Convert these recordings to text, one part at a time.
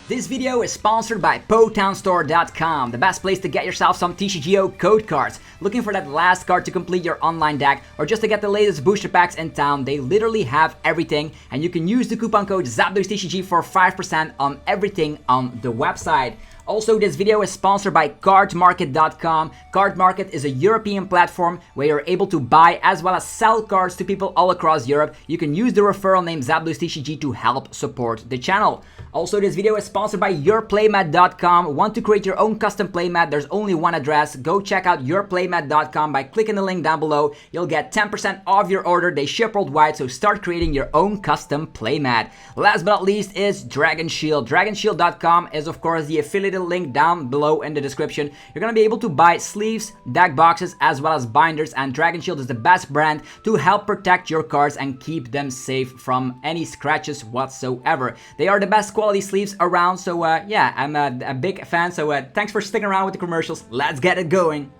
This video is sponsored by PoTownStore.com, the best place to get yourself some TCGO code cards. Looking for that last card to complete your online deck or just to get the latest booster packs in town, they literally have everything, and you can use the coupon code ZapDoesTCG for 5% on everything on the website. Also, this video is sponsored by CardMarket.com. CardMarket is a European platform where you're able to buy as well as sell cards to people all across Europe. You can use the referral name ZapDoesTCG to help support the channel. Also, this video is sponsored by YourPlaymat.com. Want to create your own custom playmat? There's only one address. Go check out YourPlaymat.com by clicking the link down below. You'll get 10% off your order. They ship worldwide, so start creating your own custom playmat. Last but not least is Dragon Shield. DragonShield.com is of course the affiliated link down below in the description. You're gonna be able to buy sleeves, deck boxes, as well as binders, and Dragon Shield is the best brand to help protect your cards and keep them safe from any scratches whatsoever. They are the best quality sleeves around, so yeah, I'm a big fan, so thanks for sticking around with the commercials. Let's get it going.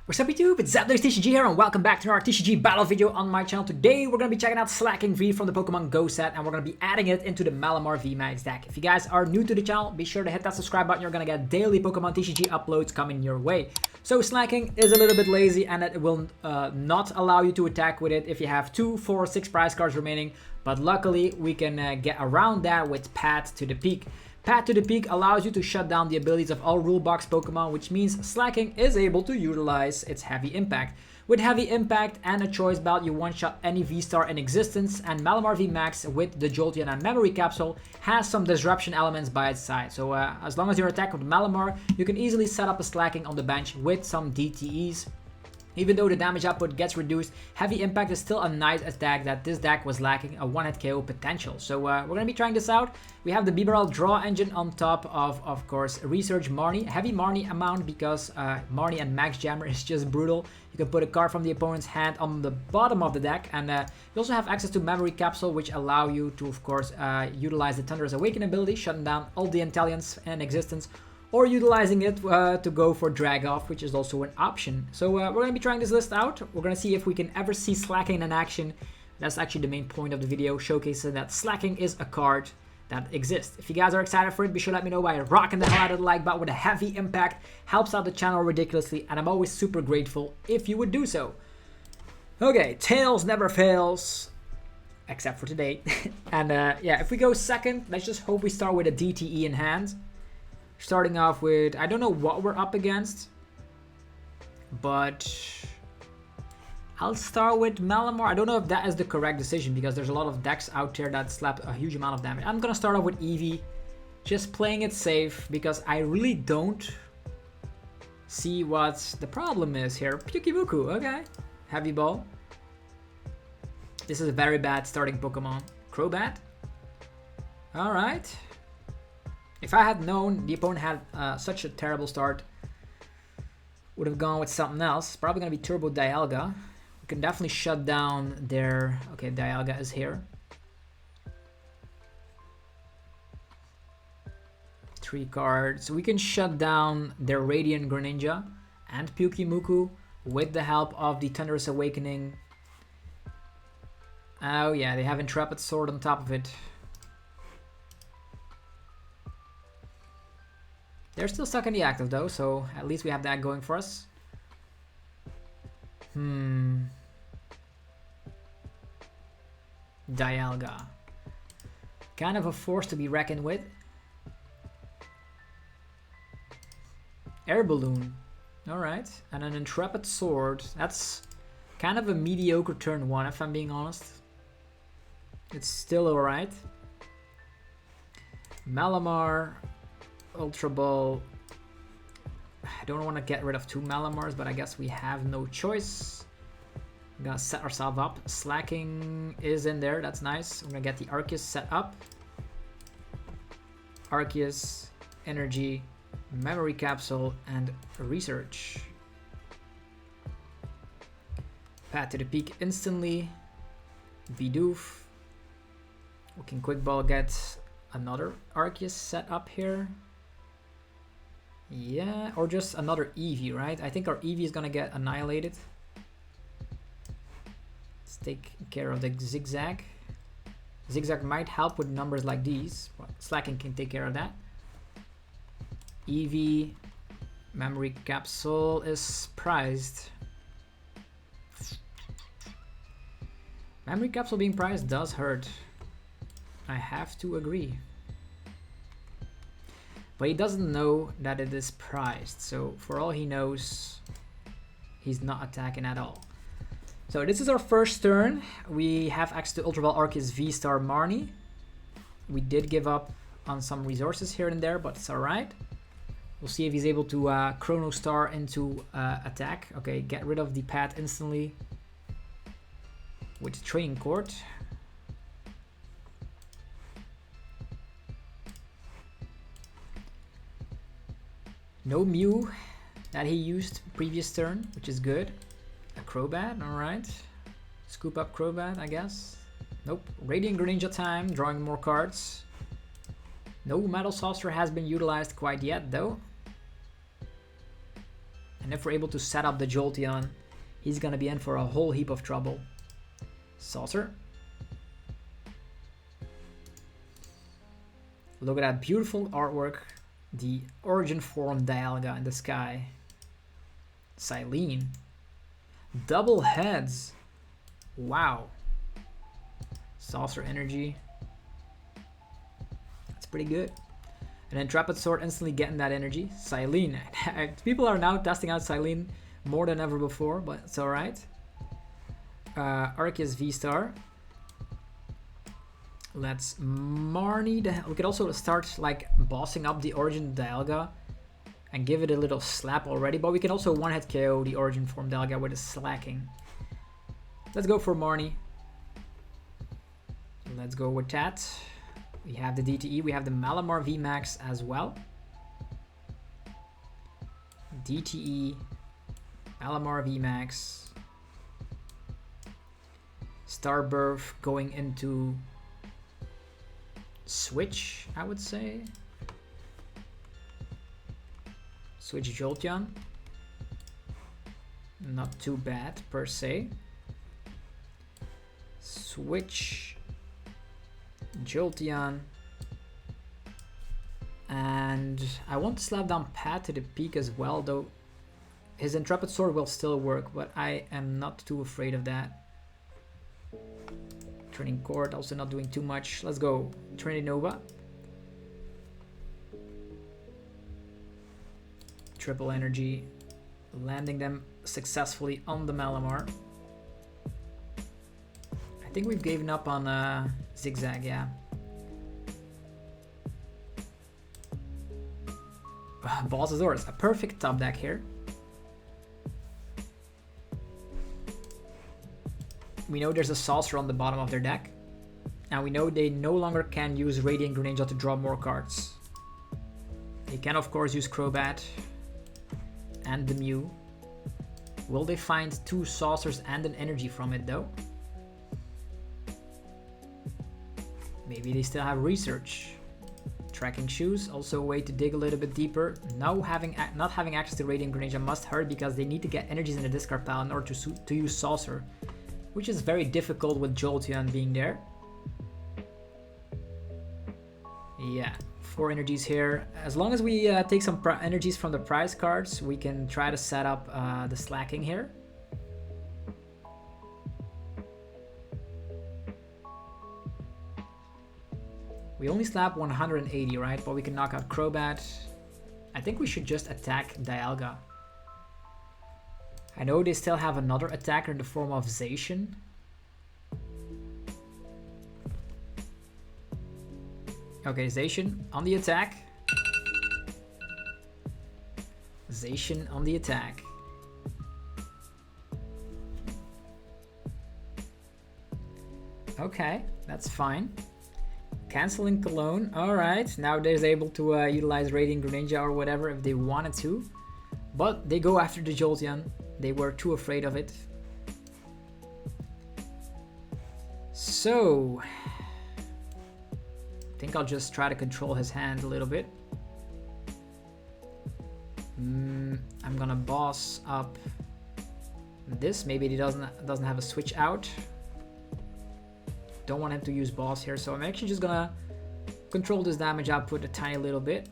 What's up YouTube, it's ZapDoesTCG here and welcome back to our TCG battle video on my channel. Today we're going to be checking out Slaking V from the Pokemon Go set and we're going to be adding it into the Malamar VMAX deck. If you guys are new to the channel, be sure to hit that subscribe button. You're going to get daily Pokemon TCG uploads coming your way. So Slaking is a little bit lazy and it will not allow you to attack with it if you have 2, 4, 6 prize cards remaining. But luckily we can get around that with Path to the Peak. Path to the Peak allows you to shut down the abilities of all rule box Pokemon, which means Slaking is able to utilize its Heavy Impact. With Heavy Impact and a Choice Belt, you one-shot any V-Star in existence, and Malamar VMAX with the Jolteon and Memory Capsule has some disruption elements by its side. So as long as you're attacked with Malamar, you can easily set up a Slaking on the bench with some DTEs. Even though the damage output gets reduced, Heavy Impact is still a nice attack that this deck was lacking a one-hit KO potential. So we're going to be trying this out. We have the BRL draw engine on top of course, Research Marnie. Heavy Marnie amount because Marnie and Max Jammer is just brutal. You can put a card from the opponent's hand on the bottom of the deck. And you also have access to Memory Capsule, which allow you to, of course, utilize the Thunderous Awakening ability, shutting down all the Inteleons in existence, or utilizing it to go for drag off, which is also an option. So we're going to be trying this list out. We're going to see if we can ever see Slaking in action. That's actually the main point of the video, showcasing that Slaking is a card that exists. If you guys are excited for it, be sure to let me know by rocking the hell out of the like button with a Heavy Impact. Helps out the channel ridiculously, and I'm always super grateful if you would do so. Okay, Tails never fails, except for today. And yeah, if we go second, let's just hope we start with a DTE in hand. Starting off with, I don't know what we're up against, but I'll start with Malamar. I don't know if that is the correct decision because there's a lot of decks out there that slap a huge amount of damage. I'm gonna start off with Eevee, just playing it safe because I really don't see what the problem is here. Pyukimuku, okay. Heavy Ball. This is a very bad starting Pokemon. Crobat. Alright. If I had known the opponent had such a terrible start, would have gone with something else. Probably going to be Turbo Dialga. We can definitely shut down their... Okay, Dialga is here. 3 cards. We can shut down their Radiant Greninja and Pyukimuku with the help of the Thunderous Awakening. Oh yeah, they have Intrepid Sword on top of it. They're still stuck in the active though, so at least we have that going for us. Dialga. Kind of a force to be reckoned with. Air Balloon. Alright. And an Intrepid Sword. That's kind of a mediocre turn 1 if I'm being honest. It's still alright. Malamar. Ultra Ball. I don't want to get rid of 2 Malamars, but I guess we have no choice. We're gonna set ourselves up. Slaking is in there, that's nice. We're gonna get the Arceus set up. Arceus, Energy, Memory Capsule, and Research. Path to the Peak instantly. Bidoof. We can Quick Ball get another Arceus set up here. Yeah, or just another Eevee, right? I think our Eevee is gonna get annihilated. Let's take care of the Zigzag. Zigzag might help with numbers like these, but Slaking can take care of that. Eevee, Memory Capsule is prized. Memory Capsule being prized does hurt. I have to agree. But he doesn't know that it is prized, so for all he knows, he's not attacking at all. So this is our first turn. We have access to Ultra Ball Arceus V-Star Marnie. We did give up on some resources here and there, but it's alright. We'll see if he's able to Chrono Star into attack. Okay, get rid of the pad instantly with the Training Court. No Mew that he used previous turn, which is good. A Crobat, alright. Scoop up Crobat, I guess. Nope. Radiant Greninja time, drawing more cards. No Metal Saucer has been utilized quite yet, though. And if we're able to set up the Jolteon, he's gonna be in for a whole heap of trouble. Saucer. Look at that beautiful artwork. The origin form Dialga in the sky. Silene. Double heads. Wow. Saucer energy. That's pretty good. And then Intrepid Sword instantly getting that energy. Silene. People are now testing out Silene more than ever before, but it's alright. Arceus V-Star. Let's Marnie. We could also start like bossing up the Origin Dialga and give it a little slap already, but we can also one-hit KO the Origin form Dialga with a Slaking. Let's go for Marnie. Let's go with that. We have the DTE, we have the Malamar VMAX as well. DTE, Malamar VMAX. Starbirth going into Switch, I would say. Switch Jolteon. Not too bad per se. Switch Jolteon. And I want to slap down Pat to the peak as well, though his Intrepid Sword will still work, but I am not too afraid of that. Training Court also not doing too much. Let's go Trinity Nova. Triple energy, landing them successfully on the Malamar. I think we've given up on Zigzag, yeah. Boss's Orders, a perfect top deck here. We know there's a Saucer on the bottom of their deck. And we know they no longer can use Radiant Greninja to draw more cards. They can of course use Crobat and the Mew. Will they find two Saucers and an energy from it though? Maybe they still have Research. Tracking Shoes, also a way to dig a little bit deeper. Now not having access to Radiant Greninja must hurt because they need to get energies in the discard pile in order to use Saucer, which is very difficult with Jolteon being there. Yeah, 4 energies here. As long as we take some energies from the prize cards, we can try to set up the Slaking here. We only slap 180, right? But we can knock out Crobat. I think we should just attack Dialga. I know they still have another attacker in the form of Zacian. Okay, Zacian on the attack. Zacian on the attack. Okay, that's fine. Canceling Cologne. Alright, now they're able to utilize Radiant Greninja or whatever if they wanted to. But they go after the Jolteon. They were too afraid of it. So, I think I'll just try to control his hand a little bit. I'm gonna boss up this. Maybe he doesn't have a switch out. Don't want him to use boss here, so I'm actually just gonna control this damage output a tiny little bit.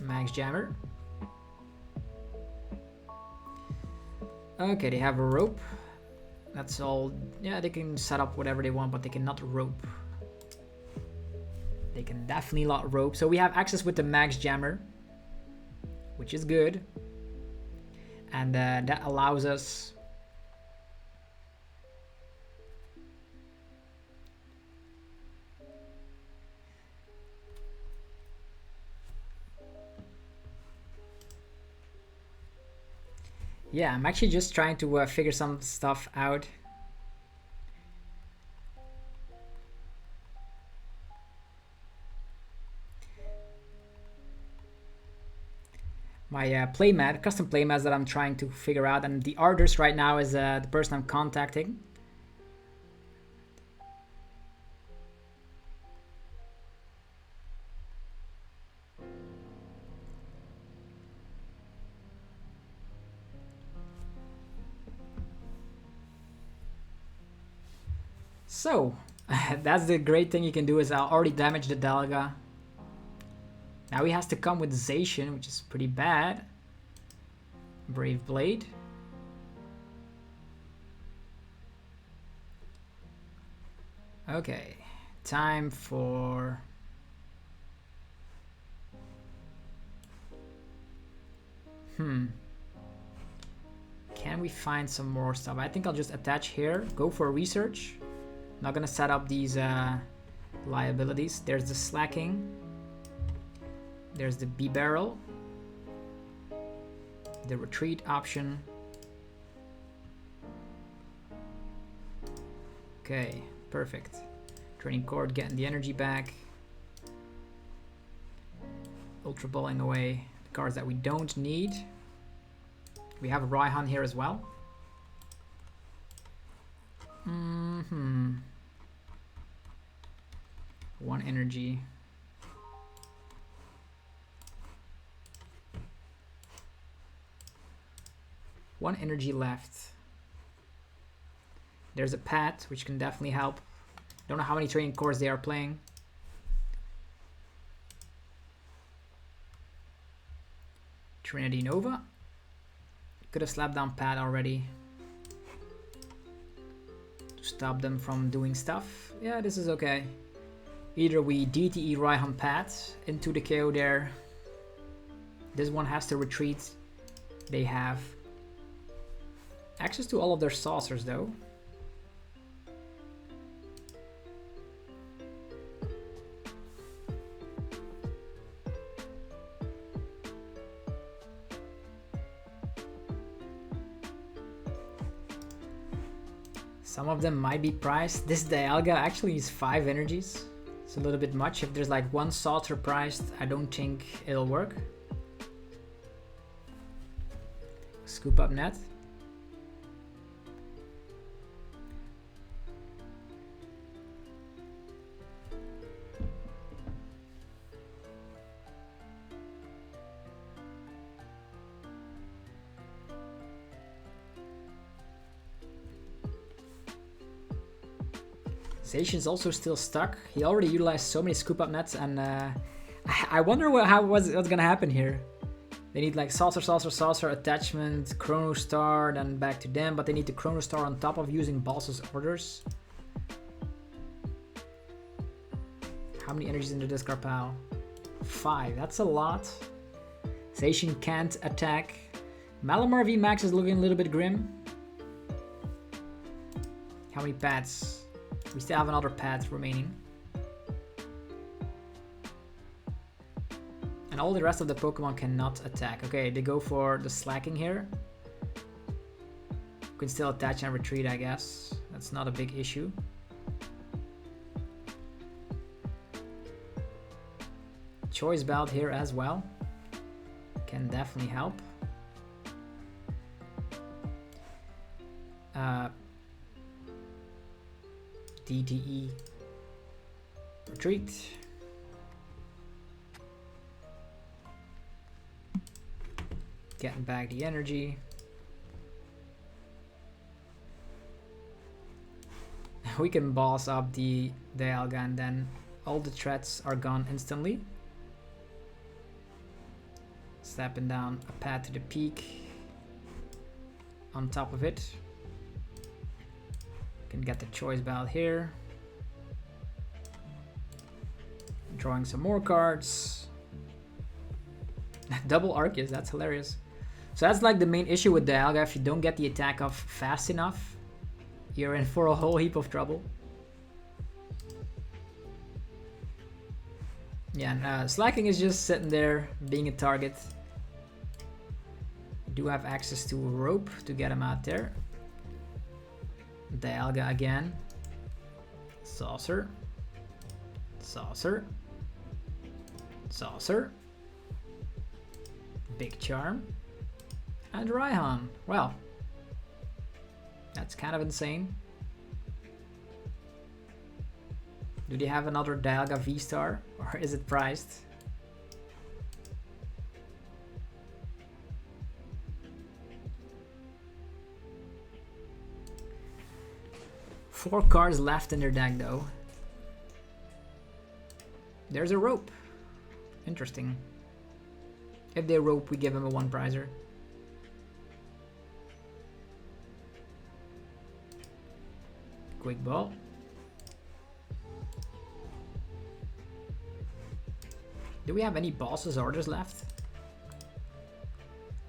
Max Jammer. Okay, they have a rope. That's all. Yeah, they can set up whatever they want, but they cannot rope. They can definitely not rope. So we have access with the Max Jammer, which is good. And that allows us yeah, I'm actually just trying to figure some stuff out. My playmat, custom playmats that I'm trying to figure out, and the artist right now is the person I'm contacting. So, that's the great thing you can do is I'll already damage the Dialga. Now he has to come with Zacian, which is pretty bad. Brave Blade. Okay, time for... Can we find some more stuff? I think I'll just attach here, go for research. Not gonna set up these liabilities. There's the Slaking. There's the B barrel. The retreat option. Okay, perfect. Training Cord, getting the energy back. Ultra Balling away the cards that we don't need. We have a Raihan here as well. One energy. One energy left. There's a Pat, which can definitely help. Don't know how many training cores they are playing. Trinity Nova. Could have slapped down Pat already to stop them from doing stuff. Yeah, this is okay. Either we DTE Raihan Pat into the KO there. This one has to retreat. They have access to all of their saucers though. Some of them might be priced. This Dialga actually is 5 energies. It's a little bit much. If there's like one saucer priced, I don't think it'll work. Scoop up net. Zacian's also still stuck. He already utilized so many scoop up nets, and I wonder what's gonna happen here. They need like saucer attachment, Chrono Star, then back to them, but they need the Chrono Star on top of using Boss's orders. How many energies in the discard pile? 5. That's a lot. Zacian can't attack. Malamar VMAX is looking a little bit grim. How many pads? We still have another pad remaining. And all the rest of the Pokemon cannot attack. Okay, they go for the Slaking here. You can still attach and retreat, I guess. That's not a big issue. Choice Belt here as well. Can definitely help. DTE retreat. Getting back the energy. We can boss up the Dialga and then all the threats are gone instantly. Slapping down a pad to the peak. On top of it. Can get the choice belt here. Drawing some more cards. Double Arceus, that's hilarious. So that's like the main issue with Dialga. If you don't get the attack off fast enough, you're in for a whole heap of trouble. Yeah, and Slaking is just sitting there being a target. Do have access to a rope to get him out there. Dialga again. Saucer. Saucer. Saucer. Big Charm. And Raihan. Well, that's kind of insane. Do they have another Dialga V-Star? Or is it priced? Four cards left in their deck though. There's a rope. Interesting. If they rope, we give him a one prizer. Quick ball. Do we have any bosses orders left?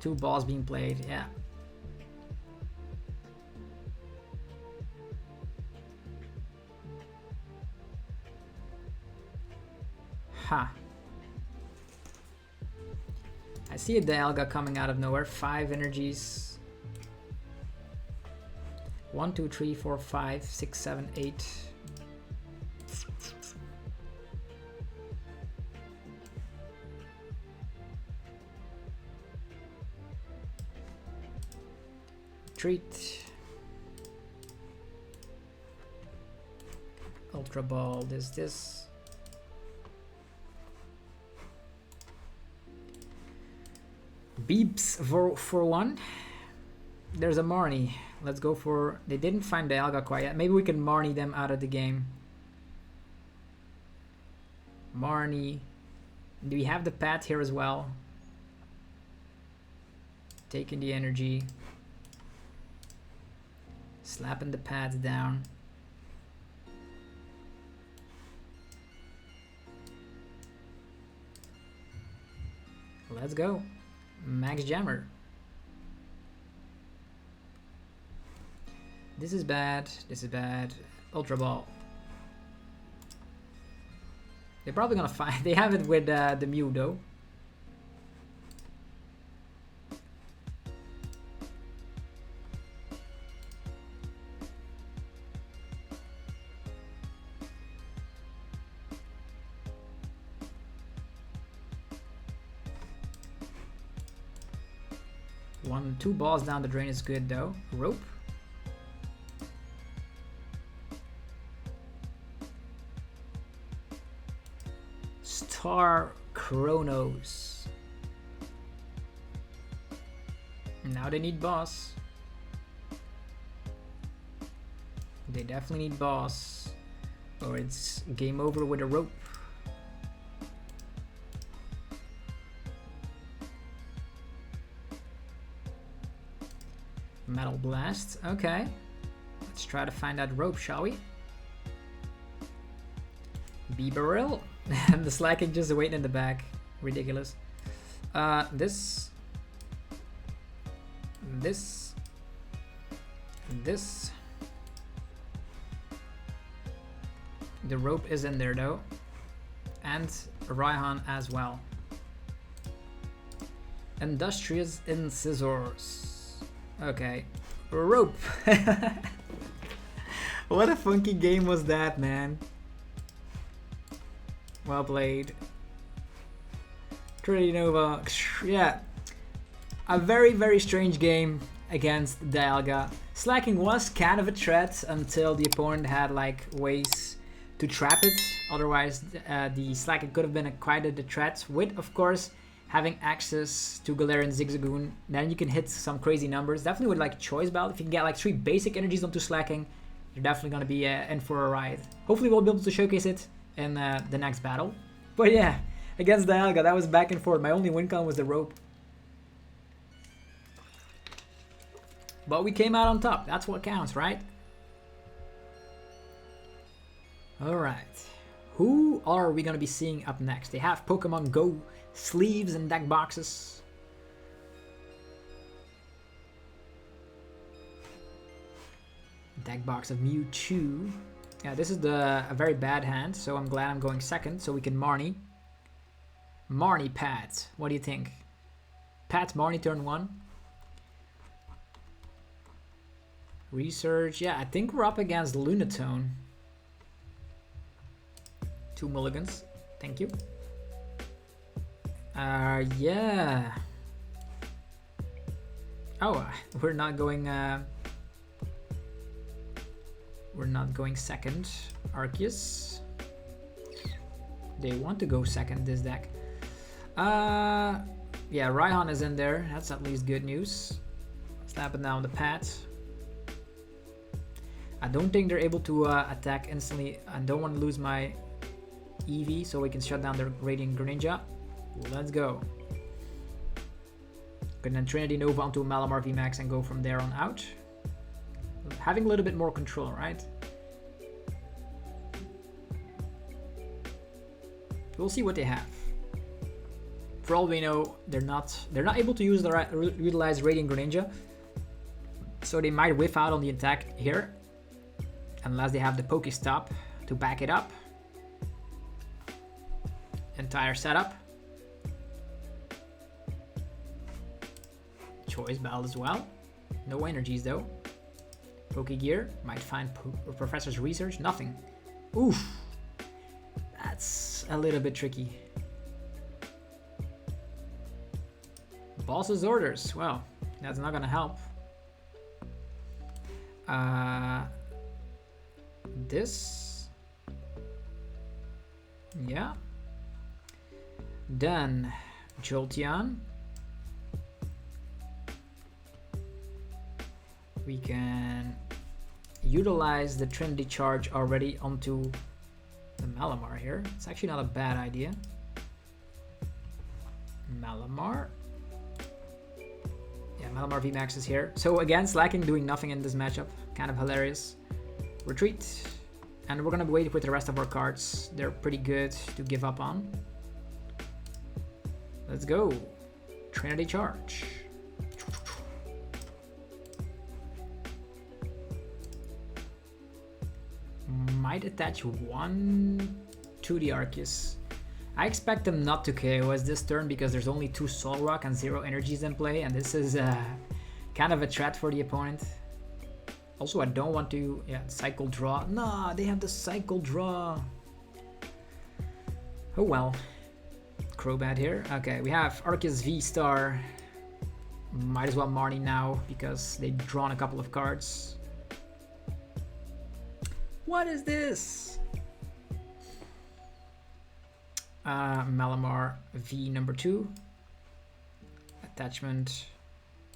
2 balls being played, yeah. Ha. I see a Dialga coming out of nowhere. 5 energies. 1, 2, 3, 4, 5, 6, 7, 8. Treat. Ultra Ball, this. Beeps for 1. There's a Marnie. Let's go for... They didn't find Dialga quite yet. Maybe we can Marnie them out of the game. Marnie. Do we have the pad here as well? Taking the energy. Slapping the pads down. Let's go. Max Jammer. This is bad. This is bad. Ultra Ball. They're probably gonna find. They have it with the Mew though. Two balls down the drain is good though. Rope. Star Chronos. Now they need boss. They definitely need boss. Or it's game over with a rope. Metal Blast. Okay. Let's try to find that rope, shall we? B-Barrel. And the Slaking just waiting in the back. Ridiculous. This. The rope is in there though. And Raihan as well. Industrious Incisors. Okay, rope. What a funky game was that, man. Well played. Trinity Nova. Yeah, a very strange game against Dialga. Slaking was kind of a threat until the opponent had like ways to trap it. Otherwise, the Slaking could have been quite a threat with, of course, having access to Galarian Zigzagoon, then you can hit some crazy numbers. Definitely would like Choice Belt. If you can get like 3 basic energies onto Slaking, you're definitely going to be in for a ride. Hopefully we'll be able to showcase it in the next battle. But yeah, against Dialga, that was back and forth. My only win con was the rope. But we came out on top. That's what counts, right? Alright. Who are we going to be seeing up next? They have Pokemon Go sleeves and deck boxes. Deck box of Mewtwo. Yeah, this is a very bad hand, so I'm glad I'm going second, so we can Marnie. Marnie Pat. What do you think? Pat Marnie turn 1. Research. Yeah, I think we're up against Lunatone. 2 mulligans. Thank you. Yeah. Oh, we're not going second. Arceus. They want to go second this deck. Yeah, Raihan is in there. That's at least good news. Slap it down the pad. I don't think they're able to attack instantly. I don't want to lose my Eevee, so we can shut down their Radiant Greninja. Let's go. And then Trinity Nova onto Malamar VMAX and go from there on out. Having a little bit more control, right? We'll see what they have. For all we know, they're not able to utilize Radiant Greninja, so they might whiff out on the attack here, unless they have the Pokestop to back it up. Entire setup. Choice Belt as well. No energies though. Pokegear. Might find Professor's Research. Nothing. Oof. That's a little bit tricky. Boss's Orders. Well, that's not gonna help. This. Yeah. Then Jolteon. We can utilize the Trinity Charge already onto the Malamar here. It's actually not a bad idea. Malamar. Yeah, Malamar VMAX is here. So again, Slaking doing nothing in this matchup. Kind of hilarious. Retreat. And we're gonna wait with the rest of our cards. They're pretty good to give up on. Let's go. Trinity Charge. Might attach 1 to the Arceus. I expect them not to KO us this turn because there's only 2 Solrock and 0 energies in play, and this is kind of a threat for the opponent. Also, I don't want to cycle draw. Nah, they have the cycle draw. Oh well. Crobat here. Okay, we have Arceus VSTAR. Might as well Marnie now because they've drawn a couple of cards. What is this? Malamar V number 2. Attachment.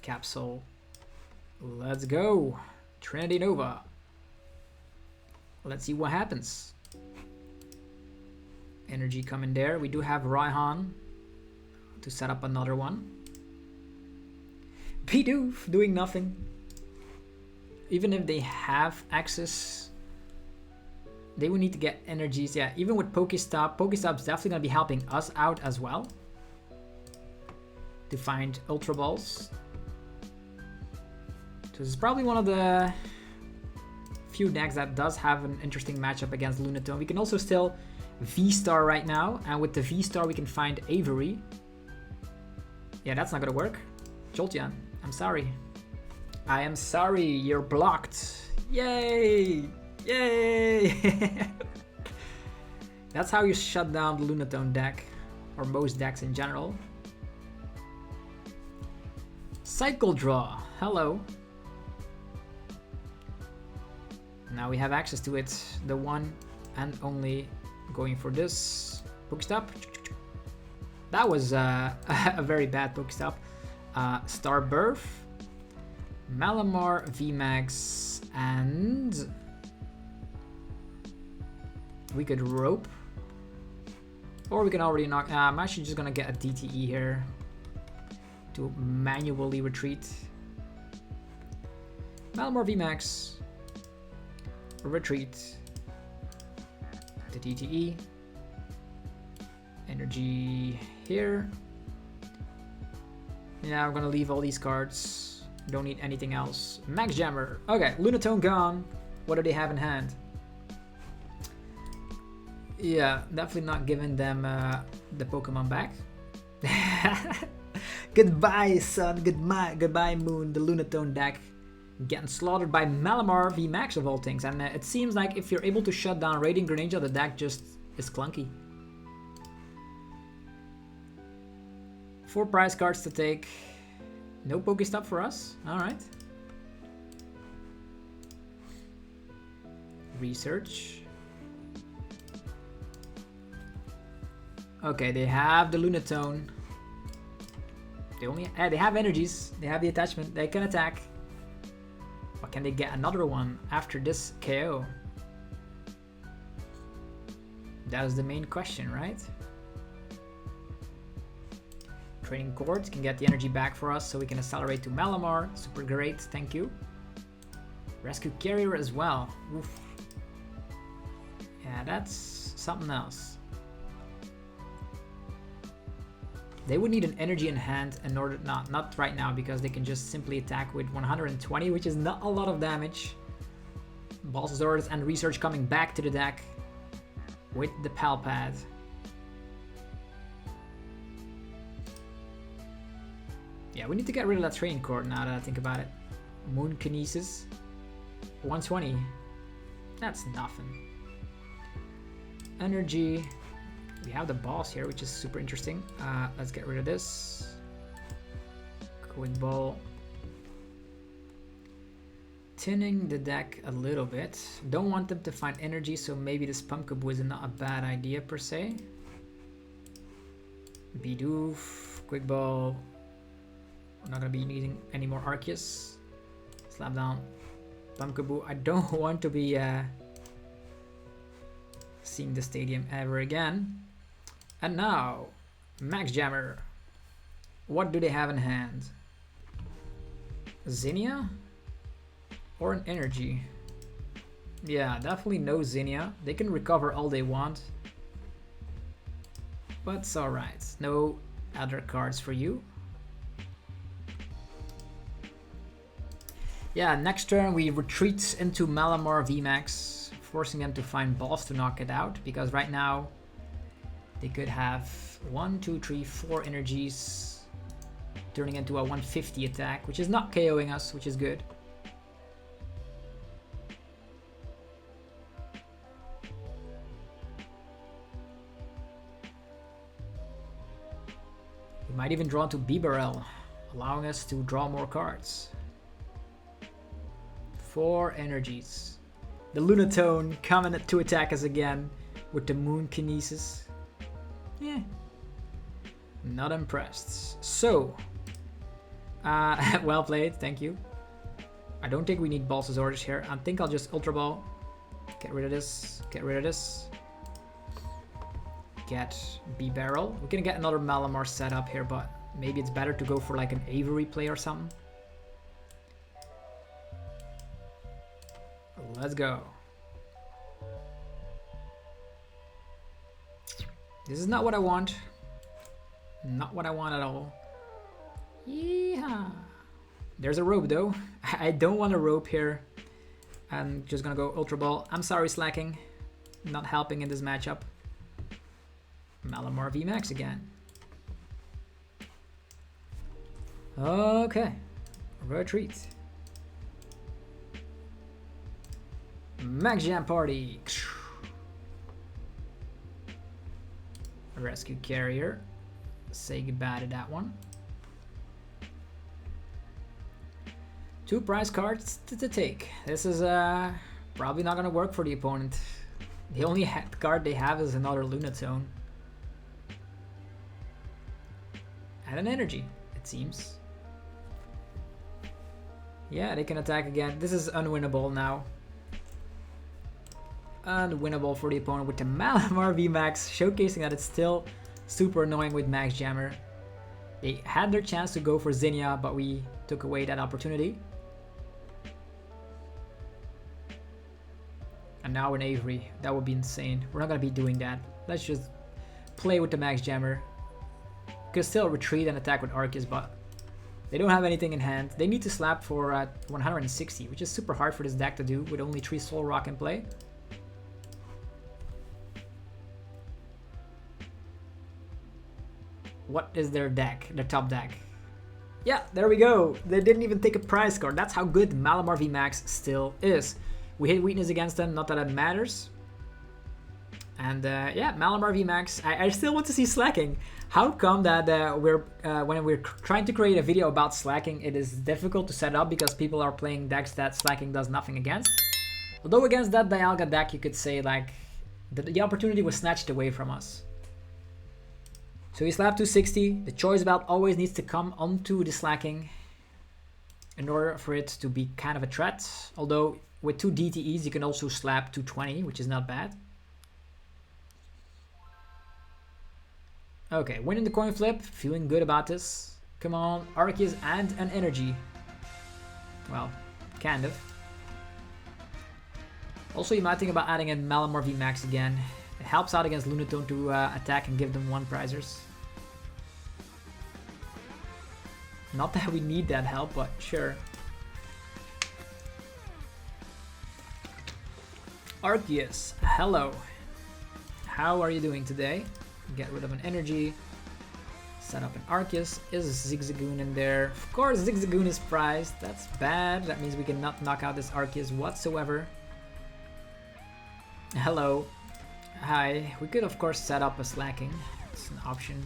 Capsule. Let's go. Trinity Nova. Let's see what happens. Energy coming there. We do have Raihan to set up another one. Bidoof doing nothing. Even if they have access, they will need to get energies. Yeah, even with Pokestop, Pokestop's definitely going to be helping us out as well to find Ultra Balls. So this is probably one of the few decks that does have an interesting matchup against Lunatone. We can also still V-Star right now, and with the V-Star we can find Avery. Yeah, that's not gonna work. Jolteon, I'm sorry. I am sorry, you're blocked. Yay! Yay! That's how you shut down the Lunatone deck, or most decks in general. Cycle Draw, hello. Now we have access to it, the one and only. Going for this Pokestop. That was a very bad Pokestop. Star Birth, Malamar VMAX, and we could Rope. Or we can already knock... I'm actually just gonna get a DTE here to manually retreat. Malamar VMAX, retreat, the DTE, energy here. Yeah, I'm gonna leave all these cards. Don't need anything else. Max Jammer. Okay, Lunatone gone. What do they have in hand? Yeah, definitely not giving them the Pokemon back. Goodbye, sun. Goodbye, moon. The Lunatone deck getting slaughtered by Malamar VMAX of all things. And it seems like if you're able to shut down Radiant Greninja, the deck just is clunky. 4 prize cards to take. No Pokestop for us. Alright. Research. Okay, they have the Lunatone. They have energies. They have the attachment. They can attack. But can they get another one after this KO? That is the main question, right? Training Cords can get the energy back for us so we can accelerate to Malamar. Super great, thank you. Rescue Carrier as well. Oof. Yeah, that's something else. They would need an energy in hand in order... Not right now, because they can just simply attack with 120, which is not a lot of damage. Boss's Orders and Research coming back to the deck with the Pal Pad. Yeah, we need to get rid of that Training Cord now that I think about it. Moon Kinesis. 120. That's nothing. Energy. We have the boss here, which is super interesting. Let's get rid of this. Quick Ball. Tinning the deck a little bit. Don't want them to find energy, so maybe this Pumpkaboo is not a bad idea per se. Bidoof. Quick Ball. We're not going to be needing any more Arceus. Slap down Pumpkaboo. I don't want to be seeing the stadium ever again. And now, Max Jammer. What do they have in hand? Zinnia? Or an energy? Yeah, definitely no Zinnia. They can recover all they want. But it's alright. No other cards for you. Yeah, next turn we retreat into Malamar VMAX, forcing them to find balls to knock it out, because right now they could have 1, 2, 3, 4 energies, turning into a 150 attack, which is not KOing us, which is good. We might even draw into BRS, allowing us to draw more cards. 4 energies. The Lunatone coming to attack us again with the Moon Kinesis. Yeah. Not impressed. So, well played, thank you. I don't think we need Boss's Orders here. I think I'll just Ultra Ball. Get rid of this. Get rid of this. Get B-Barrel. We can get another Malamar set up here, but maybe it's better to go for like an Avery play or something. Let's go. This is not what I want. Not what I want at all. Yeah. There's a rope though. I don't want a rope here. I'm just gonna go Ultra Ball. I'm sorry, Slacking. Not helping in this matchup. Malamar VMAX again. Okay. Retreat. Max Jam Party. Rescue Carrier. Say goodbye to that one. 2 prize cards to take. This is probably not gonna work for the opponent. The only card they have is another Lunatone. And an energy, it seems. Yeah, they can attack again. This is unwinnable now. Unwinnable for the opponent with the Malamar VMAX, showcasing that it's still super annoying with Max Jammer. They had their chance to go for Zinnia, but we took away that opportunity. And now an Avery. That would be insane. We're not going to be doing that. Let's just play with the Max Jammer. Could still retreat and attack with Arceus, but they don't have anything in hand. They need to slap for 160, which is super hard for this deck to do with only 3 Solrock in play. What is their deck? Their top deck? Yeah, there we go. They didn't even take a prize card. That's how good Malamar VMAX still is. We hit weakness against them, not that it matters. And yeah, Malamar VMAX. I still want to see slacking. How come that when we're trying to create a video about slacking, it is difficult to set up because people are playing decks that slacking does nothing against? Although against that Dialga deck, you could say like the opportunity was snatched away from us. So we slap 260. The choice belt always needs to come onto the slacking in order for it to be kind of a threat. Although with 2 DTEs, you can also slap 220, which is not bad. Okay, winning the coin flip, feeling good about this. Come on, Arceus and an energy. Well, kind of. Also, you might think about adding in Malamar VMAX again. It helps out against Lunatone to attack and give them 1 prizers. Not that we need that help, but sure. Arceus, hello. How are you doing today? Get rid of an energy. Set up an Arceus. Is Zigzagoon in there? Of course, Zigzagoon is prized. That's bad. That means we cannot knock out this Arceus whatsoever. Hello. Hi. We could, of course, set up a slacking. It's an option.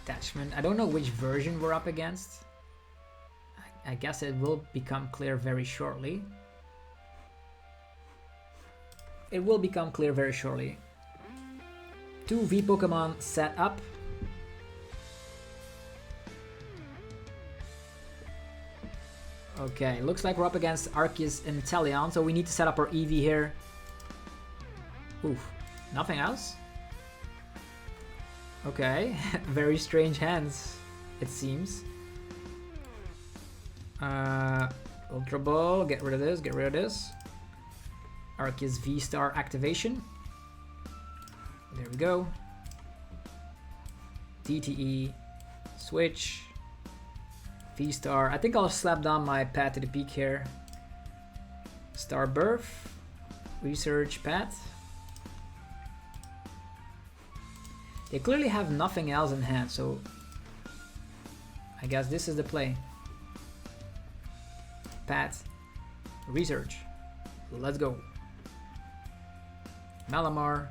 Attachment. I don't know which version we're up against. I guess it will become clear very shortly. It will become clear very shortly. 2 V Pokemon set up. Okay, looks like we're up against Arceus Inteleon, so we need to set up our EV here. Oof, nothing else? Okay, very strange hands, it seems. Ultra Ball, get rid of this, get rid of this. Arceus V-Star activation. There we go. DTE, switch, V-Star. I think I'll slap down my Path to the Peak here. Star Birth, Research Path. They clearly have nothing else in hand, so I guess this is the play. Path, Research. Let's go. Malamar.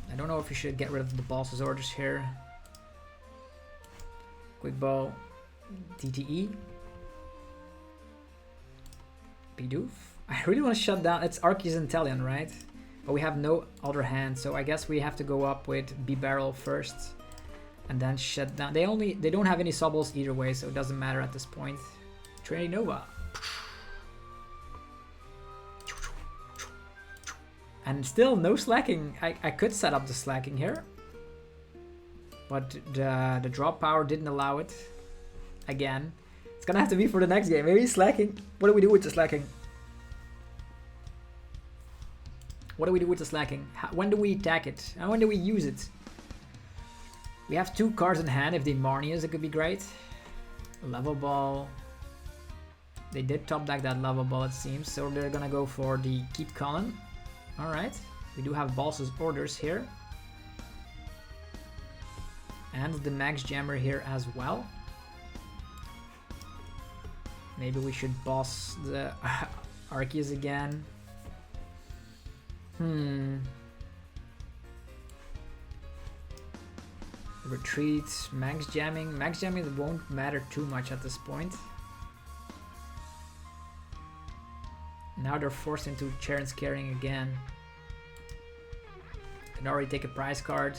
I don't know if we should get rid of the boss's orders here. Quick Ball. DTE. Bidoof. I really want to shut down. It's Arceus Inteleon, right? But we have no other hand, so I guess we have to go up with B-Barrel first. And then shut down. They don't have any Sobbles either way, so it doesn't matter at this point. Trinity Nova. And still no slacking. I could set up the slacking here. But the drop power didn't allow it. Again. It's gonna have to be for the next game. Maybe slacking. What do we do with the slacking? What do we do with the slacking? When do we attack it? And when do we use it? We have 2 cards in hand. If they Marnie is, it could be great. Level Ball. They did top deck that Level Ball, it seems. So they're gonna go for the Keep Calling. Alright, we do have boss's orders here. And the Max Jammer here as well. Maybe we should boss the Arceus again. Retreat, Max Jamming. Max Jamming won't matter too much at this point. Now they're forced into Charon's Carrying again. Can already take a prize card.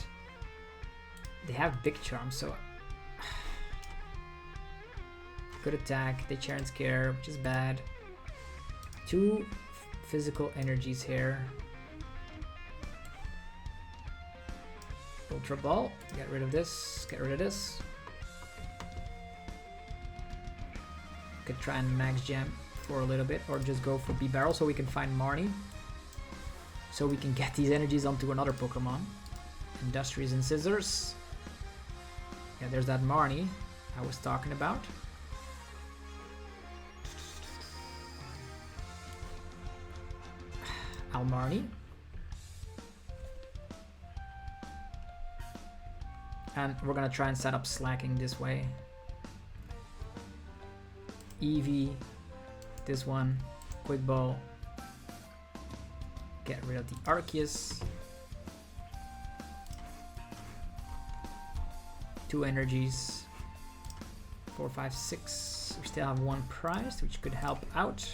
They have Big Charm, so good attack. They Charen Scare, which is bad. 2 physical energies here. Ultra Ball. Get rid of this. Get rid of this. Could try and max jam for a little bit, or just go for B Barrel so we can find Marnie. So we can get these energies onto another Pokemon. Industrious and Scissors. Yeah, there's that Marnie I was talking about. Marnie. And we're gonna try and set up Slaking this way. Eevee, this one, Quick Ball. Get rid of the Arceus. 2 energies. 4, 5, 6. We still have 1 prize, which could help out.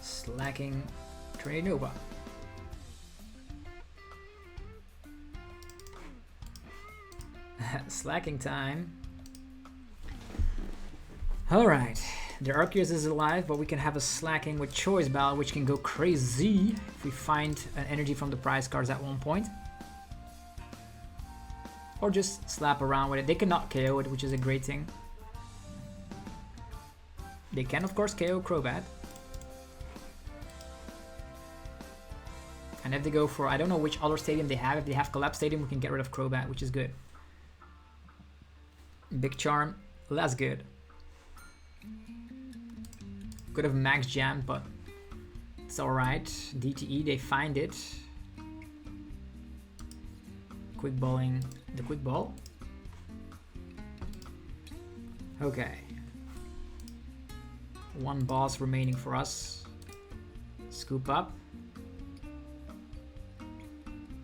Slaking Trinity Nova. Slaking time. Alright, the Arceus is alive, but we can have a Slaking with Choice Bell, which can go crazy if we find an energy from the prize cards at one point. Or just slap around with it. They cannot KO it, which is a great thing. They can, of course, KO Crobat. And if they go for, I don't know which other stadium they have. If they have Collapse Stadium, we can get rid of Crobat, which is good. Big Charm, less good. Could have Max Jam, but it's alright. DTE, they find it. Quick Balling, the Quick Ball. Okay. 1 boss remaining for us. Scoop up.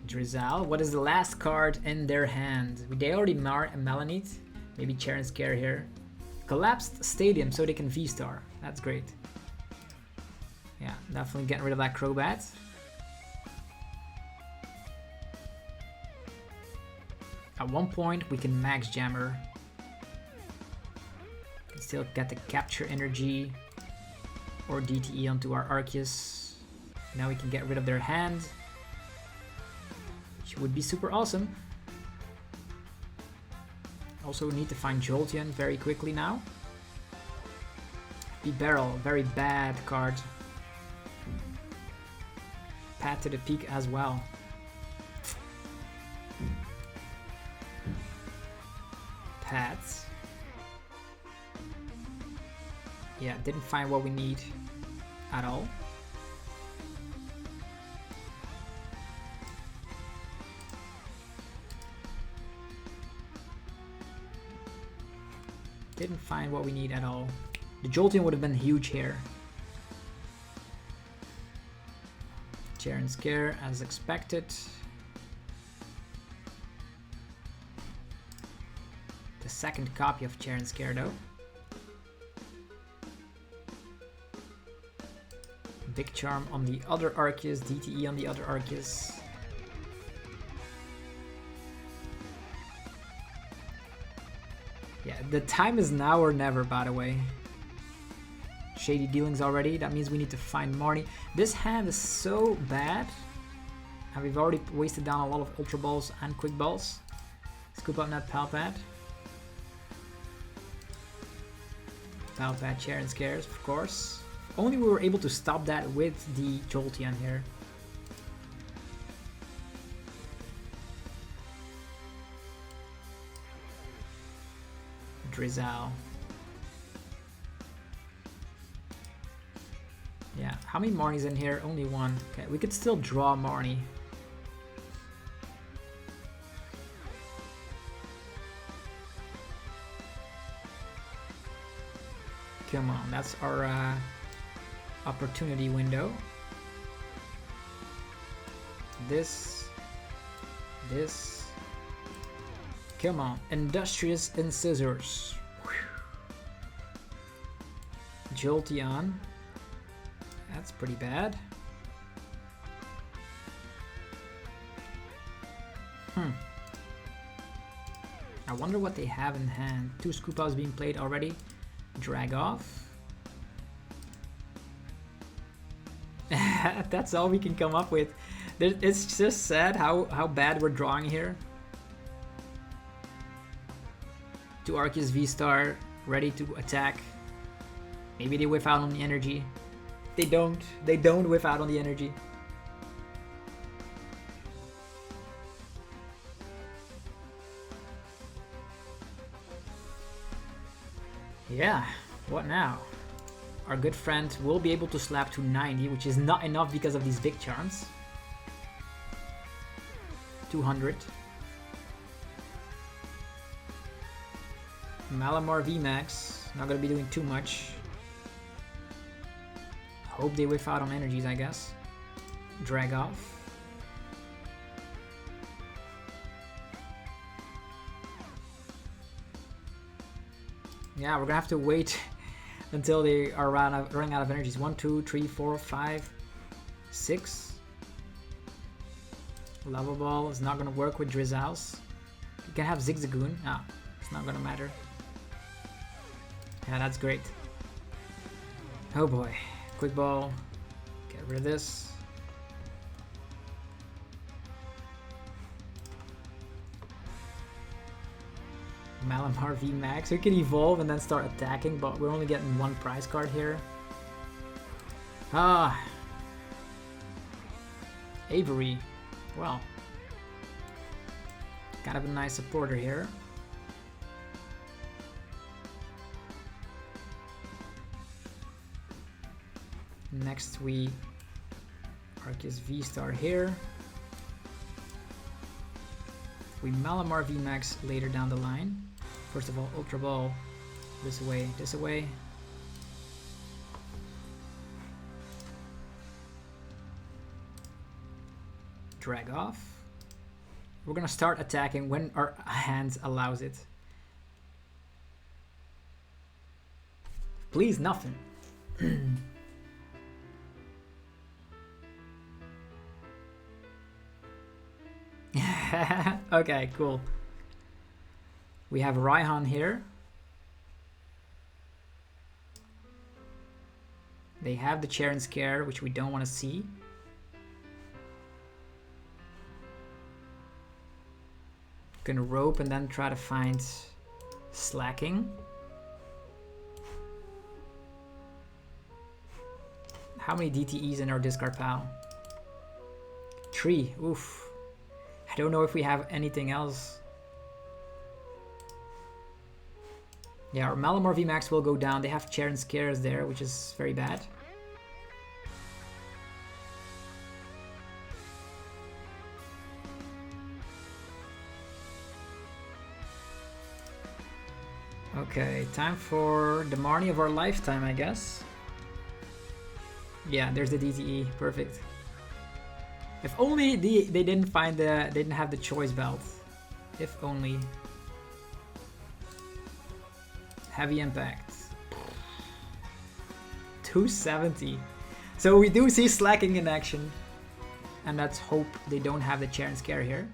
Drizzle. What is the last card in their hand? They already Melanite. Maybe Charen Scare here. Collapsed Stadium, so they can V-Star. That's great. Yeah, definitely getting rid of that Crobat. At one point, we can Max Jammer. Can still get the Capture Energy or DTE onto our Arceus. Now we can get rid of their hand. Which would be super awesome. Also need to find Jolteon very quickly now. B-Barrel, very bad card. Pat to the peak as well. Pats. Yeah, didn't find what we need at all. Didn't find what we need at all. The Jolteon would have been huge here. Charen Scare as expected. The second copy of Charen Scare though. Big Charm on the other Arceus, DTE on the other Arceus. Yeah, the time is now or never, by the way. Shady dealings already. That means we need to find Marnie. This hand is so bad. And we've already wasted down a lot of Ultra Balls and Quick Balls. Scoop up that Palpad. Palpad, Charen Scares, of course. If only we were able to stop that with the Jolteon here. Drizzle. Yeah, how many Marnies in here? Only 1. Okay, we could still draw Marnie. Come on, that's our opportunity window. This. Come on, Industrious and Scissors. Jolteon. That's pretty bad. I wonder what they have in hand. 2 Scoop Ups being played already. Drag off. That's all we can come up with. It's just sad how bad we're drawing here. 2 Arceus V-Star ready to attack. Maybe they whiff out on the energy. They don't. They don't whiff out on the energy. Yeah, what now? Our good friend will be able to slap to 90, which is not enough because of these big charms. 200. Malamar VMAX, not gonna be doing too much. Hope they whiff out on energies, I guess. Drag off. Yeah, we're gonna have to wait until they are running out of energies. 1, 2, 3, 4, 5, 6. Lava Ball is not gonna work with Drizzles. You can have Zigzagoon. Ah, it's not gonna matter. Yeah, that's great. Oh boy. Quick Ball. Get rid of this. Malamar VMAX. We can evolve and then start attacking, but we're only getting 1 prize card here. Ah. Avery. Well. Kind of a nice supporter here. Next we Arceus V-Star here. We Malamar VMAX later down the line. First of all, Ultra Ball this away, this away. Drag off. We're gonna start attacking when our hands allows it. Please, nothing. Okay, cool. We have Raihan here. They have the Chair and Scare, which we don't want to see. Gonna rope and then try to find Slaking. How many DTEs in our discard pile? 3. Oof. I don't know if we have anything else. Yeah, our Malamar VMAX will go down. They have Chair and Scares there, which is very bad. Okay, time for the Marnie of our lifetime, I guess. Yeah, there's the DTE. Perfect. If only they didn't find they didn't have the choice belt. If only. Heavy Impact. 270. So we do see Slaking in action. And let's hope they don't have the Chair and Scare here.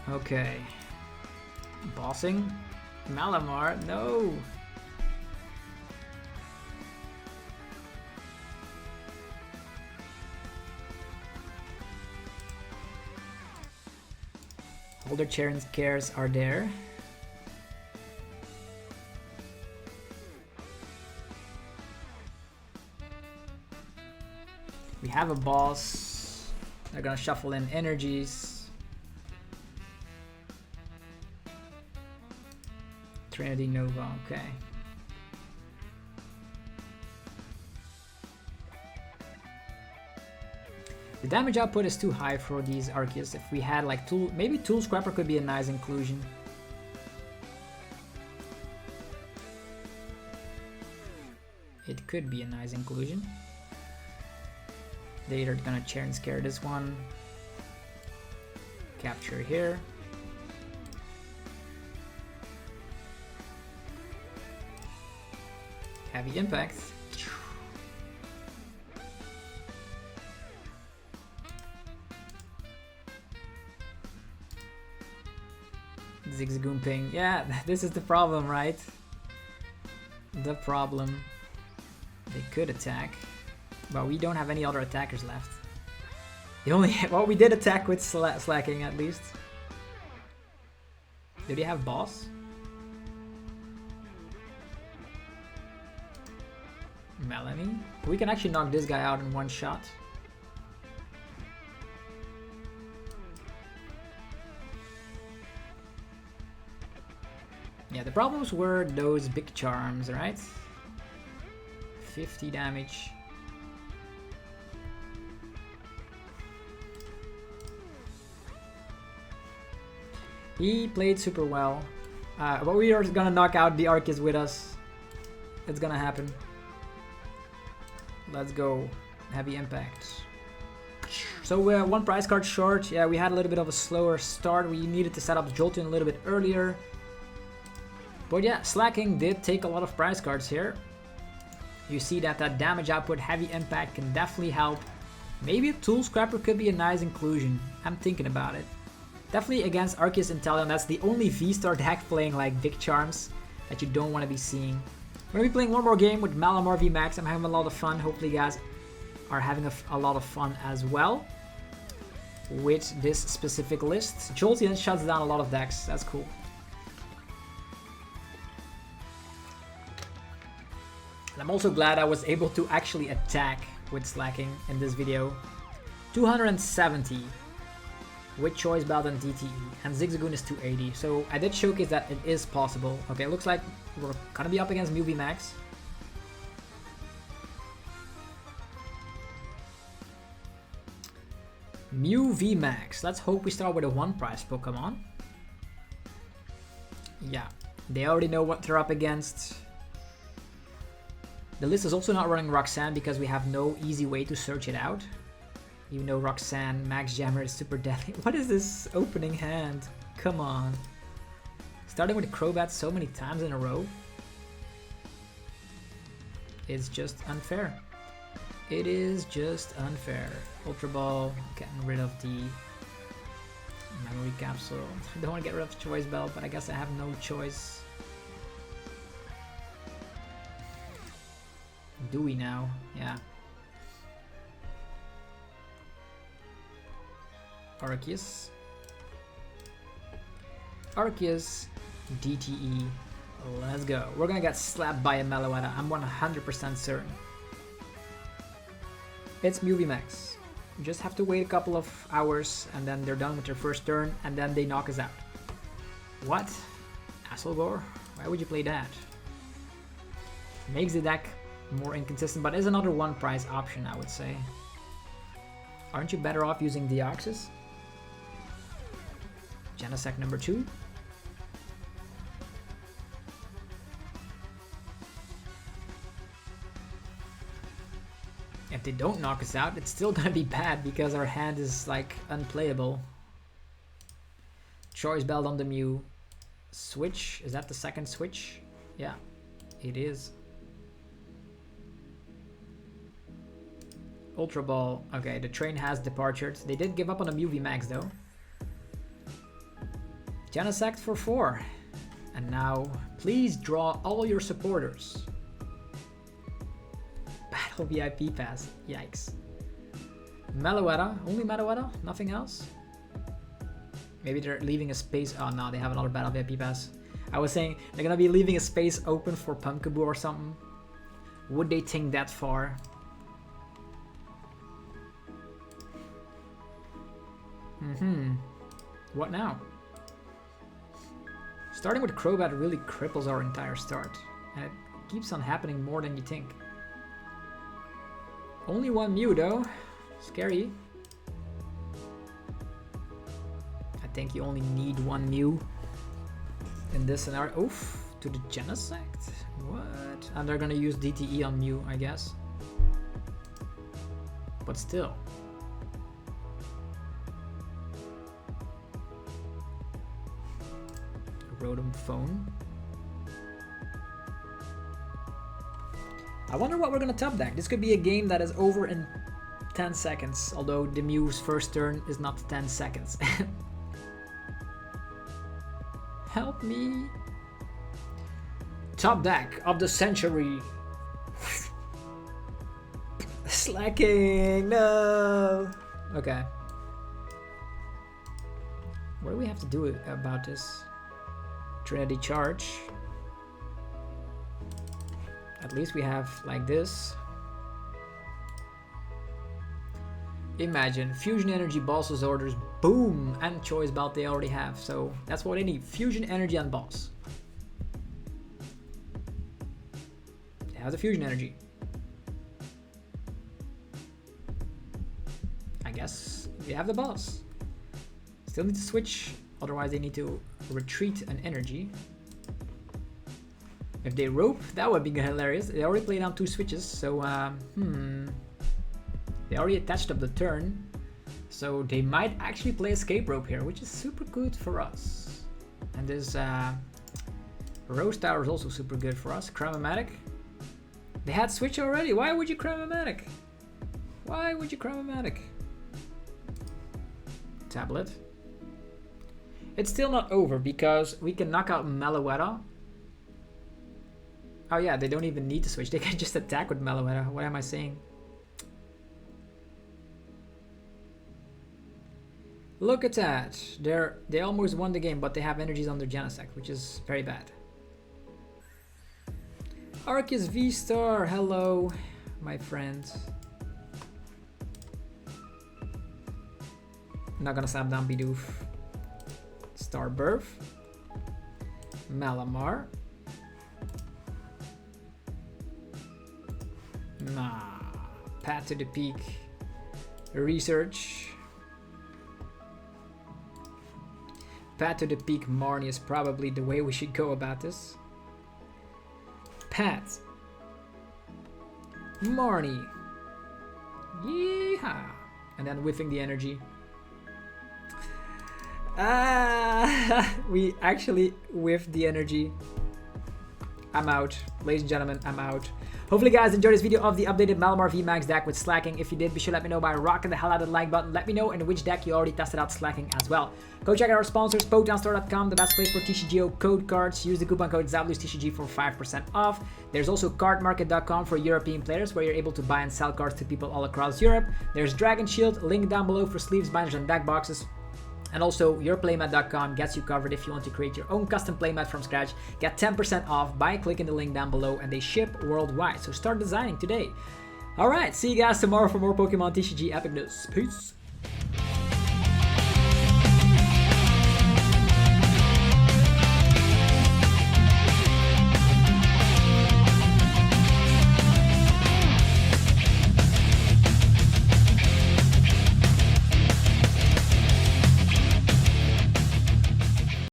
Okay. Bossing. Malamar, no. All their Chair and Scares are there. We have a boss. They're gonna shuffle in energies. Trinity Nova, okay. The damage output is too high for these Arceus. If we had like maybe Tool Scrapper could be a nice inclusion. It could be a nice inclusion. They're gonna Chair and Scare this one. Capture here. Heavy Impact. Zigzagoon ping. Yeah, this is the problem, right? The problem. They could attack, but we don't have any other attackers left. The only well, we did attack with Slacking at least. Do they have boss? Melanie? We can actually knock this guy out in one shot. Yeah, the problems were those big charms, right? 50 damage. He played super well. But we are gonna knock out the Arceus with us. It's gonna happen. Let's go. Heavy impact. So we're one prize card short. Yeah, we had a little bit of a slower start. We needed to set up Jolteon a little bit earlier. But yeah, Slacking did take a lot of prize cards here. You see that that damage output, heavy impact can definitely help. Maybe a Tool Scrapper could be a nice inclusion. I'm thinking about it. Definitely against Arceus Inteleon, that's the only V-Star deck playing like big charms that you don't want to be seeing. We're going to be playing one more game with Malamar VMAX. I'm having a lot of fun. Hopefully you guys are having a lot of fun as well with this specific list. Jolteon shuts down a lot of decks. That's cool. And I'm also glad I was able to actually attack with Slacking in this video. 270 with Choice Belt and DTE, and Zigzagoon is 280. So I did showcase that it is possible. Okay, it looks like we're gonna be up against Mew VMAX. Mew VMAX. Let's hope we start with a one prize Pokemon. Yeah, they already know what they're up against. The list is also not running Roxanne because we have no easy way to search it out. You know Roxanne, Max Jammer is super deadly. What is this opening hand? Come on. Starting with Crobat so many times in a row. It's just unfair. It is just unfair. Ultra Ball, getting rid of the Memory Capsule. I don't want to get rid of Choice Belt, but I guess I have no choice. Do we now? Yeah. Arceus, DTE, let's go. We're gonna get slapped by a Meloetta, I'm 100% certain. It's Mew VMAX. You just have to wait a couple of hours and then they're done with their first turn and then they knock us out. What? Asselgore? Why would you play that? Makes the deck more inconsistent, but is another one prize option, I would say. Aren't you better off using Deoxys? Genesect number 2. If they don't knock us out, it's still gonna be bad because our hand is like unplayable. Choice Belt on the Mew. Switch, is that the second switch? Yeah, it is. Ultra Ball, okay, the train has departed. They did give up on the Mew VMAX though. Genesect for 4. And now, please draw all your supporters. Battle VIP pass. Yikes. Meloetta. Only Meloetta? Nothing else? Maybe they're leaving a space. Oh no, they have another Battle VIP pass. I was saying they're gonna be leaving a space open for Pumpkaboo or something. Would they think that far? What now? Starting with Crobat really cripples our entire start. And it keeps on happening more than you think. Only one Mew though. Scary. I think you only need one Mew in this scenario. Oof, to the Genesect? What? And they're gonna use DTE on Mew, I guess. But still. Rotom Phone. I wonder what we're gonna top deck. This could be a game that is over in 10 seconds, although the Mew's first turn is not 10 seconds. Help me. Top deck of the century. Slaking, no. Okay. What do we have to do about this? Trinity charge. At least we have like this. Imagine fusion energy, boss's orders, boom, and choice belt they already have. So that's what they need: fusion energy and boss. They have the fusion energy. I guess we have the boss. Still need to switch, otherwise they need to retreat an energy. If they rope, that would be hilarious. They already played down 2 switches, so they already attached up the turn. So they might actually play escape rope here, which is super good for us. And this Rose Tower is also super good for us. Cramomatic. They had switch already. Why would you Cramomatic? Why would you Cramomatic? Tablet. It's still not over because we can knock out Meloetta. Oh yeah, they don't even need to switch. They can just attack with Meloetta. What am I saying? Look at that. They almost won the game, but they have energies on their Genesect, which is very bad. Arceus VSTAR, hello, my friend. Not gonna slap down Bidoof. Starbirth. Malamar. Nah. Path to the Peak. Research. Path to the Peak Marnie is probably the way we should go about this. Pat. Marnie. Yeehaw. And then whiffing the energy. We actually whiffed the energy. I'm out. Ladies and gentlemen, I'm out. Hopefully you guys enjoyed this video of the updated Malamar VMAX deck with Slaking. If you did, be sure to let me know by rocking the hell out of the like button. Let me know in which deck you already tested out Slaking as well. Go check out our sponsors, PokemonStore.com, the best place for TCGO code cards. Use the coupon code ZABLUSTCG for 5% off. There's also cardmarket.com for European players where you're able to buy and sell cards to people all across Europe. There's Dragon Shield, link down below for sleeves, binders, and deck boxes. And also, yourplaymat.com gets you covered if you want to create your own custom playmat from scratch. Get 10% off by clicking the link down below, and they ship worldwide. So start designing today. Alright, see you guys tomorrow for more Pokemon TCG Epic News. Peace.